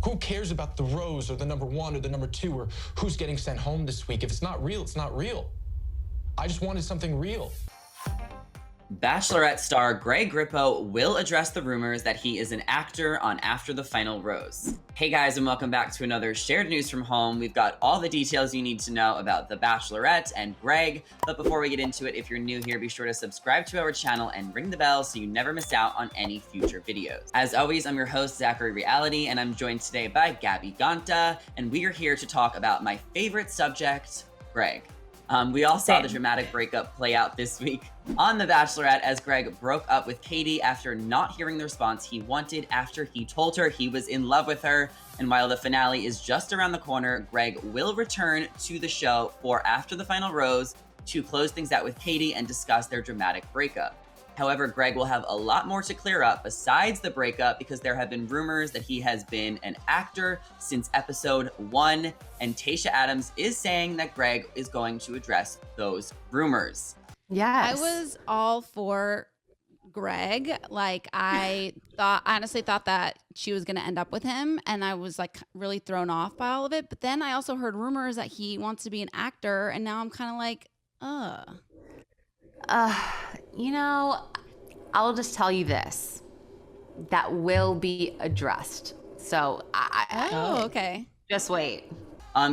Who cares about the rose or the number 1 or the number 2 or who's getting sent home this week? If it's not real, it's not real. I just wanted something real. Bachelorette star Greg Grippo will address the rumors that he is an actor on After the Final Rose. Hey guys, and welcome back to another Shared News from Home. We've got all the details you need to know about the Bachelorette and Greg. But before we get into it, if you're new here, be sure to subscribe to our channel and ring the bell so you never miss out on any future videos. As always, I'm your host, Zachary Reality, and I'm joined today by Gabby Gonta, and we are here to talk about my favorite subject, Greg. We all saw the dramatic breakup play out this week on The Bachelorette as Greg broke up with Katie after not hearing the response he wanted after he told her he was in love with her. And while the finale is just around the corner, Greg will return to the show for After the Final Rose to close things out with Katie and discuss their dramatic breakup. However, Greg will have a lot more to clear up besides the breakup because there have been rumors that he has been an actor since episode 1, and Tayshia Adams is saying that Greg is going to address those rumors. Yes. I was all for Greg. Like, I honestly thought that she was going to end up with him, and I was like really thrown off by all of it. But then I also heard rumors that he wants to be an actor, and now I'm kind of like, you know, I'll just tell you this. That will be addressed. So okay. Just wait.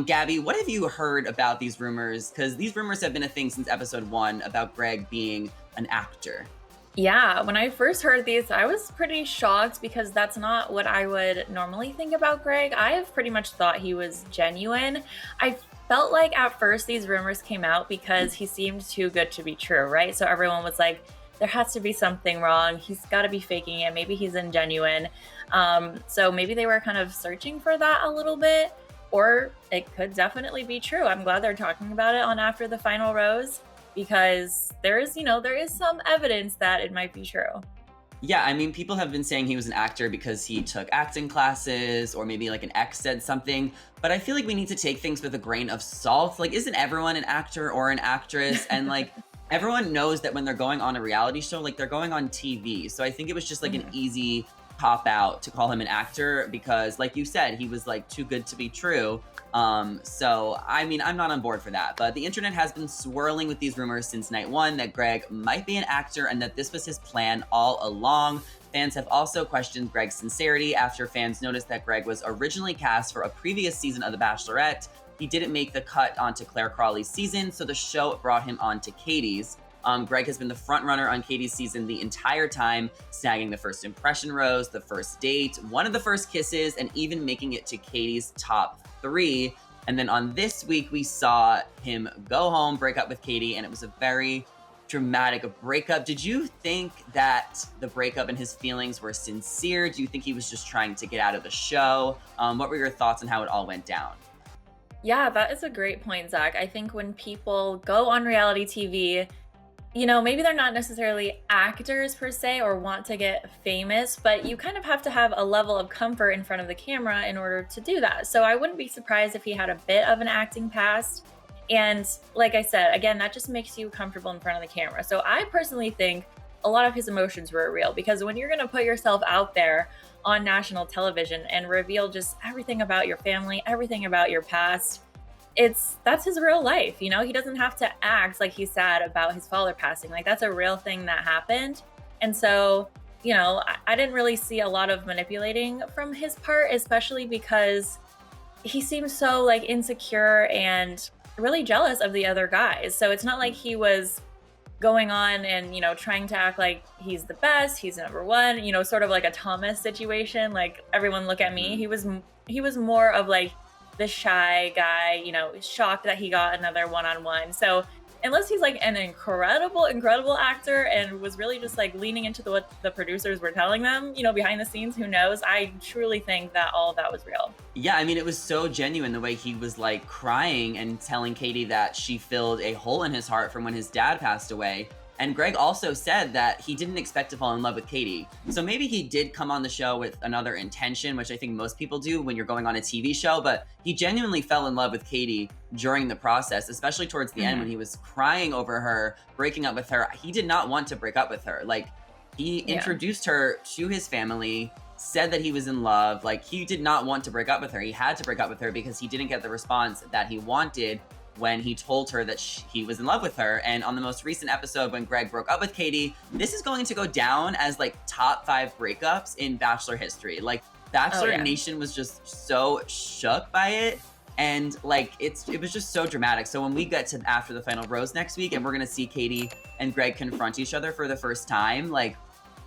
Gabby, what have you heard about these rumors? Because these rumors have been a thing since episode 1 about Greg being an actor. Yeah, when I first heard these, I was pretty shocked because that's not what I would normally think about Greg. I have pretty much thought he was genuine. I felt like at first these rumors came out because he seemed too good to be true, right? So everyone was like, there has to be something wrong. He's got to be faking it. Maybe he's ingenuine. So maybe they were kind of searching for that a little bit, or it could definitely be true. I'm glad they're talking about it on After the Final Rose because there is some evidence that it might be true. Yeah, I mean, people have been saying he was an actor because he took acting classes or maybe like an ex said something, but I feel like we need to take things with a grain of salt. Like, isn't everyone an actor or an actress? And like, everyone knows that when they're going on a reality show, like they're going on TV. So I think it was just like an easy cop out to call him an actor because like you said, he was like too good to be true. So, I mean, I'm not on board for that, but the internet has been swirling with these rumors since night 1 that Greg might be an actor and that this was his plan all along. Fans have also questioned Greg's sincerity after fans noticed that Greg was originally cast for a previous season of The Bachelorette. He didn't make the cut onto Claire Crawley's season, so the show brought him onto Katie's. Greg has been the front runner on Katie's season the entire time, snagging the first impression rose, the first date, one of the first kisses, and even making it to Katie's top 3. And then on this week, we saw him go home, break up with Katie, and it was a very dramatic breakup. Did you think that the breakup and his feelings were sincere? Do you think he was just trying to get out of the show? What were your thoughts on how it all went down? Yeah, that is a great point, Zach. I think when people go on reality TV, you know, maybe they're not necessarily actors per se or want to get famous, but you kind of have to have a level of comfort in front of the camera in order to do that. So I wouldn't be surprised if he had a bit of an acting past. And like I said, again, that just makes you comfortable in front of the camera. So I personally think a lot of his emotions were real because when you're going to put yourself out there on national television and reveal just everything about your family, everything about your past, that's his real life. You know, he doesn't have to act like he's sad about his father passing. Like, that's a real thing that happened. And so, you know, I didn't really see a lot of manipulating from his part, especially because he seems so like insecure and really jealous of the other guys. So it's not like he was going on and, you know, trying to act like he's the best, he's number 1, you know, sort of like a Thomas situation, like everyone look at me. He was more of like the shy guy, you know, shocked that he got another one-on-one. So unless he's like an incredible actor and was really just like leaning into what the producers were telling them, you know, behind the scenes, who knows? I truly think that all of that was real. Yeah, I mean, it was so genuine the way he was like crying and telling Katie that she filled a hole in his heart from when his dad passed away. And Greg also said that he didn't expect to fall in love with Katie. So maybe he did come on the show with another intention, which I think most people do when you're going on a TV show, but he genuinely fell in love with Katie during the process, especially towards the end when he was crying over her, breaking up with her. He did not want to break up with her. Like, he introduced her to his family, said that he was in love. Like, he did not want to break up with her. He had to break up with her because he didn't get the response that he wanted when he told her that he was in love with her. And on the most recent episode, when Greg broke up with Katie, this is going to go down as like top 5 breakups in Bachelor history. Like, Bachelor Nation was just so shook by it. And like, it was just so dramatic. So when we get to after the final rose next week and we're gonna see Katie and Greg confront each other for the first time, like,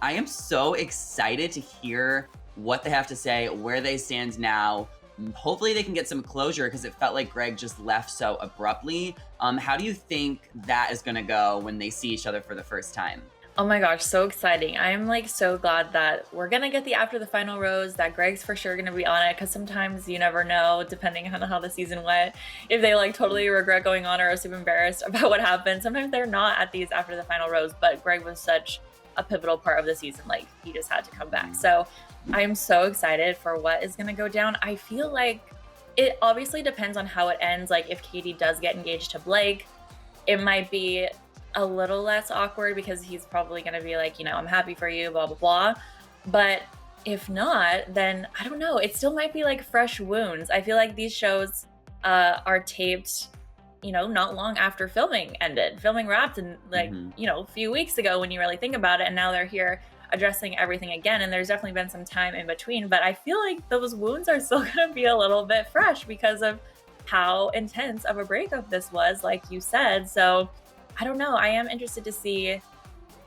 I am so excited to hear what they have to say, where they stand now. Hopefully they can get some closure, because it felt like Greg just left so abruptly. How do you think that is gonna go when they see each other for the first time? Oh my gosh, so exciting. I'm like so glad that we're gonna get the after the final rose, that Greg's for sure gonna be on it, because sometimes you never know, depending on how the season went, if they like totally regret going on or are super embarrassed about what happened. Sometimes they're not at these after the final rose, but Greg was such a pivotal part of the season. Like, he just had to come back. So I'm so excited for what is gonna go down. I feel like it obviously depends on how it ends. Like, if Katie does get engaged to Blake, it might be a little less awkward, because he's probably going to be like, you know, I'm happy for you, blah, blah, blah. But if not, then I don't know. It still might be like fresh wounds. I feel like these shows are taped, you know, not long after filming ended. Filming wrapped in like, you know, a few weeks ago when you really think about it. And now they're here addressing everything again. And there's definitely been some time in between. But I feel like those wounds are still going to be a little bit fresh because of how intense of a breakup this was, like you said. So I don't know. I am interested to see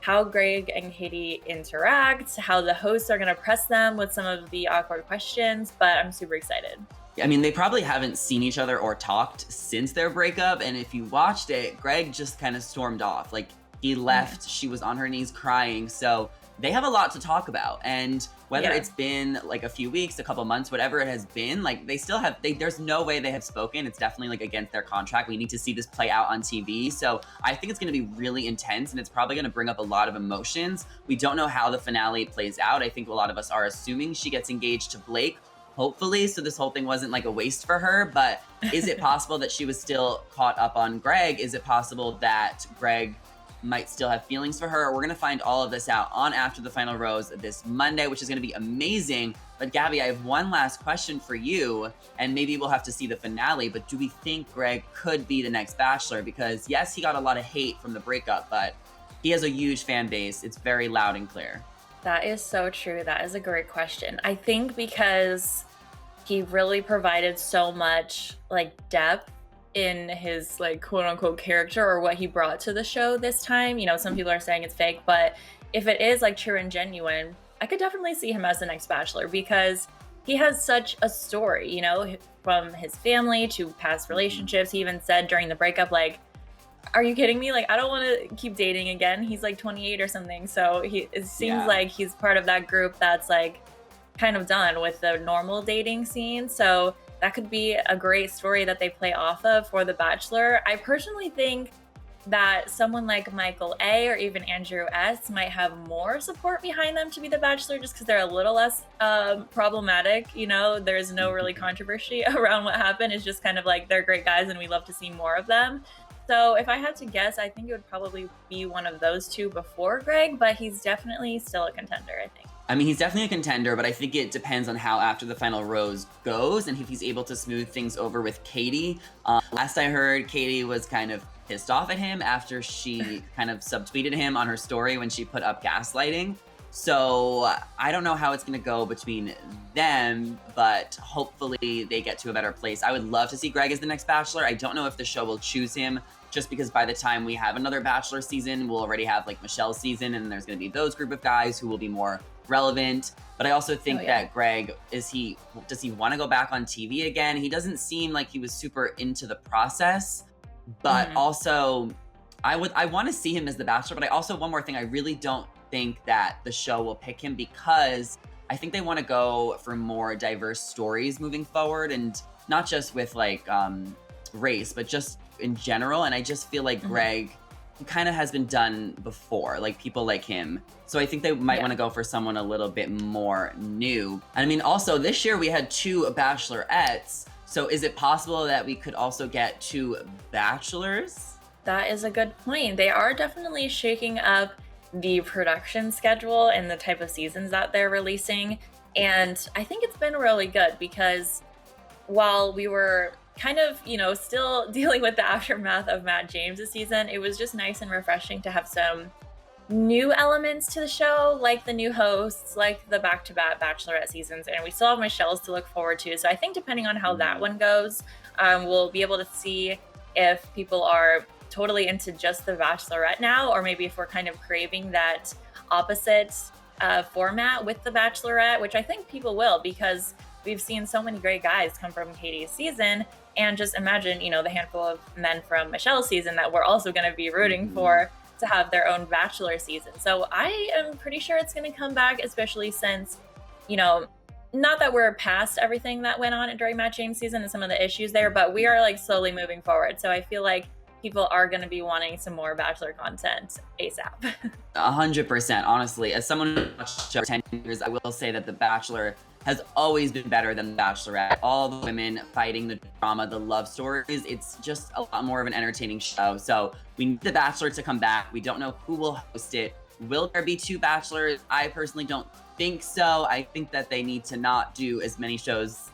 how Greg and Katie interact, how the hosts are going to press them with some of the awkward questions, but I'm super excited. I mean, they probably haven't seen each other or talked since their breakup. And if you watched it, Greg just kind of stormed off. Like, he left, she was on her knees crying. So they have a lot to talk about. And whether it's been like a few weeks, a couple months, whatever it has been, like, they still have, there's no way they have spoken. It's definitely like against their contract. We need to see this play out on TV. So I think it's going to be really intense, and it's probably going to bring up a lot of emotions. We don't know how the finale plays out. I think a lot of us are assuming she gets engaged to Blake, hopefully, so this whole thing wasn't like a waste for her. But is it possible that she was still caught up on Greg? Is it possible that Greg might still have feelings for her? We're gonna find all of this out on After the Final Rose this Monday, which is gonna be amazing. But Gabby, I have one last question for you, and maybe we'll have to see the finale, but do we think Greg could be the next Bachelor? Because yes, he got a lot of hate from the breakup, but he has a huge fan base. It's very loud and clear. That is so true. That is a great question. I think because he really provided so much like depth in his like quote unquote character, or what he brought to the show this time. You know, some people are saying it's fake, but if it is like true and genuine, I could definitely see him as the next Bachelor, because he has such a story, you know, from his family to past relationships. He even said during the breakup, like, are you kidding me? Like, I don't want to keep dating again. He's like 28 or something. So it seems like he's part of that group that's like kind of done with the normal dating scene. So that could be a great story that they play off of for The Bachelor. I personally think that someone like Michael A. or even Andrew S. might have more support behind them to be The Bachelor, just because they're a little less problematic. You know, there's no really controversy around what happened. It's just kind of like, they're great guys and we love to see more of them. So if I had to guess, I think it would probably be one of those two before Greg, but he's definitely still a contender, I think. I mean, he's definitely a contender, but I think it depends on how After the Final Rose goes and if he's able to smooth things over with Katie. Last I heard, Katie was kind of pissed off at him after she kind of subtweeted him on her story when she put up gaslighting. So I don't know how it's going to go between them, but hopefully they get to a better place. I would love to see Greg as the next Bachelor. I don't know if the show will choose him, just because by the time we have another Bachelor season, we'll already have like Michelle's season, and there's going to be those group of guys who will be more relevant. But I also think that Greg, does he want to go back on TV again? He doesn't seem like he was super into the process, but also I want to see him as the Bachelor. But I also, one more thing, I really don't think that the show will pick him, because I think they want to go for more diverse stories moving forward, and not just with like race, but just in general. And I just feel like Greg kind of has been done before, like people like him. So I think they might want to go for someone a little bit more new. I mean, also this year we had 2 Bachelorettes. So is it possible that we could also get 2 Bachelors? That is a good point. They are definitely shaking up the production schedule and the type of seasons that they're releasing. And I think it's been really good because while we were kind of, still dealing with the aftermath of Matt James' season, it was just nice and refreshing to have some new elements to the show, like the new hosts, like the back-to-back Bachelorette seasons, and we still have Michelle's to look forward to. So I think depending on how that one goes, we'll be able to see if people are totally into just the Bachelorette now, or maybe if we're kind of craving that opposite format with the Bachelorette, which I think people will, because we've seen so many great guys come from Katie's season. And just imagine, the handful of men from Michelle's season that we're also going to be rooting for to have their own Bachelor season. So I am pretty sure it's going to come back, especially since, not that we're past everything that went on during Matt James' season and some of the issues there, but we are like slowly moving forward. So I feel like people are going to be wanting some more Bachelor content ASAP. 100%. Honestly, as someone who watched for 10 years, I will say that The Bachelor has always been better than The Bachelorette. All the women fighting, the drama, the love stories, it's just a lot more of an entertaining show. So we need The Bachelor to come back. We don't know who will host it. Will there be 2 Bachelors? I personally don't think so. I think that they need to not do as many shows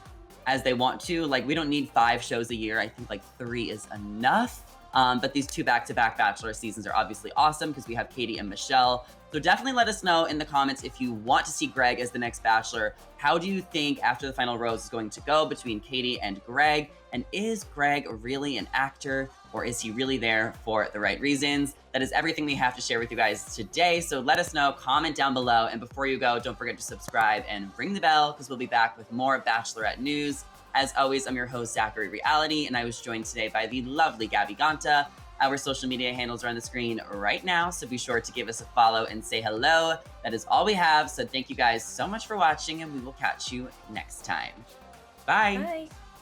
as they want to. Like, we don't need 5 shows a year. I think like 3 is enough. But these 2 back-to-back Bachelor seasons are obviously awesome because we have Katie and Michelle. So definitely let us know in the comments if you want to see Greg as the next Bachelor. How do you think After the Final Rose is going to go between Katie and Greg? And is Greg really an actor, or is he really there for the right reasons? That is everything we have to share with you guys today. So let us know, comment down below. And before you go, don't forget to subscribe and ring the bell because we'll be back with more Bachelorette news. As always, I'm your host, Zachary Reality, and I was joined today by the lovely Gabby Gonta. Our social media handles are on the screen right now, so be sure to give us a follow and say hello. That is all we have, so thank you guys so much for watching, and we will catch you next time. Bye. Bye.